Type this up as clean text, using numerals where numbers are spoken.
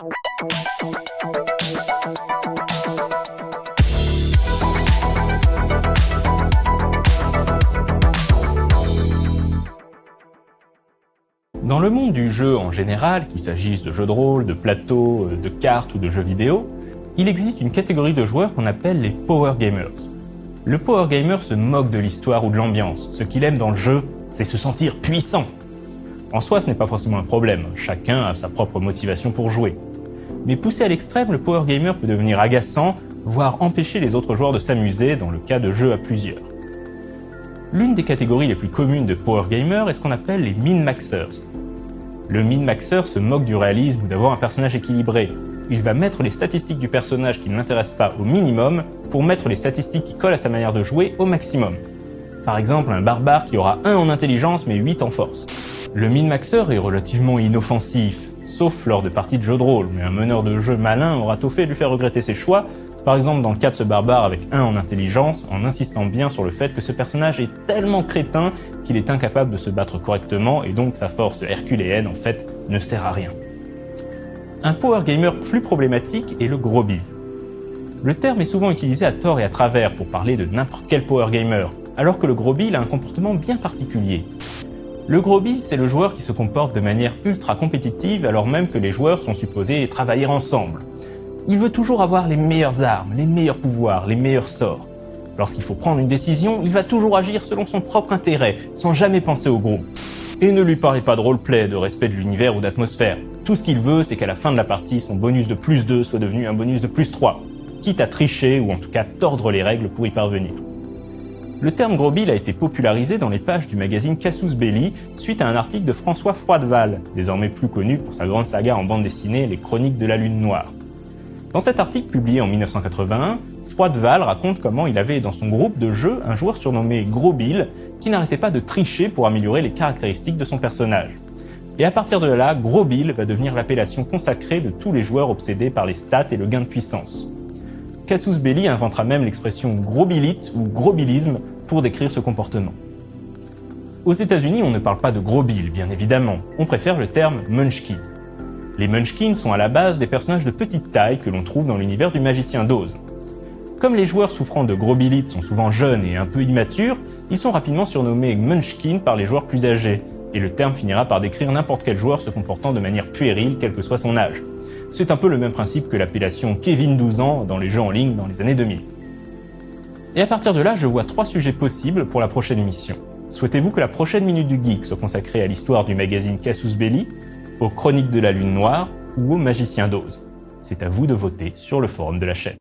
Dans le monde du jeu en général, qu'il s'agisse de jeux de rôle, de plateaux, de cartes ou de jeux vidéo, il existe une catégorie de joueurs qu'on appelle les Power Gamers. Le Power Gamer se moque de l'histoire ou de l'ambiance. Ce qu'il aime dans le jeu, c'est se sentir puissant. En soi, ce n'est pas forcément un problème, chacun a sa propre motivation pour jouer. Mais poussé à l'extrême, le Power Gamer peut devenir agaçant, voire empêcher les autres joueurs de s'amuser dans le cas de jeux à plusieurs. L'une des catégories les plus communes de Power Gamer est ce qu'on appelle les min-maxers. Le min-maxer se moque du réalisme ou d'avoir un personnage équilibré. Il va mettre les statistiques du personnage qui ne l'intéressent pas au minimum pour mettre les statistiques qui collent à sa manière de jouer au maximum. Par exemple, un barbare qui aura 1 en intelligence mais 8 en force. Le min-maxer est relativement inoffensif, sauf lors de parties de jeux de rôle, mais un meneur de jeu malin aura tôt fait de lui faire regretter ses choix, par exemple dans le cas de ce barbare avec 1 en intelligence, en insistant bien sur le fait que ce personnage est tellement crétin qu'il est incapable de se battre correctement et donc sa force herculéenne en fait ne sert à rien. Un power gamer plus problématique est le gros build. Le terme est souvent utilisé à tort et à travers pour parler de n'importe quel power gamer, alors que le gros build a un comportement bien particulier. Le gros build, c'est le joueur qui se comporte de manière ultra compétitive alors même que les joueurs sont supposés travailler ensemble. Il veut toujours avoir les meilleures armes, les meilleurs pouvoirs, les meilleurs sorts. Lorsqu'il faut prendre une décision, il va toujours agir selon son propre intérêt, sans jamais penser au groupe. Et ne lui parlez pas de roleplay, de respect de l'univers ou d'atmosphère. Tout ce qu'il veut, c'est qu'à la fin de la partie, son bonus de +2 soit devenu un bonus de +3, quitte à tricher ou en tout cas tordre les règles pour y parvenir. Le terme gros build a été popularisé dans les pages du magazine Casus Belli suite à un article de François Froideval, désormais plus connu pour sa grande saga en bande dessinée Les Chroniques de la Lune Noire. Dans cet article publié en 1981, Froideval raconte comment il avait dans son groupe de jeu un joueur surnommé Gros Bill qui n'arrêtait pas de tricher pour améliorer les caractéristiques de son personnage. Et à partir de là, Gros Bill va devenir l'appellation consacrée de tous les joueurs obsédés par les stats et le gain de puissance. Casus Belli inventera même l'expression grobillite ou grobillisme pour décrire ce comportement. Aux États-Unis, on ne parle pas de Gros Bill, bien évidemment, on préfère le terme Munchkin. Les Munchkins sont à la base des personnages de petite taille que l'on trouve dans l'univers du magicien d'Oz. Comme les joueurs souffrant de grobilite sont souvent jeunes et un peu immatures, ils sont rapidement surnommés Munchkin par les joueurs plus âgés, et le terme finira par décrire n'importe quel joueur se comportant de manière puérile, quel que soit son âge. C'est un peu le même principe que l'appellation Kevin 12 ans dans les jeux en ligne dans les années 2000. Et à partir de là, je vois 3 sujets possibles pour la prochaine émission. Souhaitez-vous que la prochaine Minute du Geek soit consacrée à l'histoire du magazine Casus Belli, aux Chroniques de la Lune Noire ou aux Magiciens d'Oz? C'est à vous de voter sur le forum de la chaîne.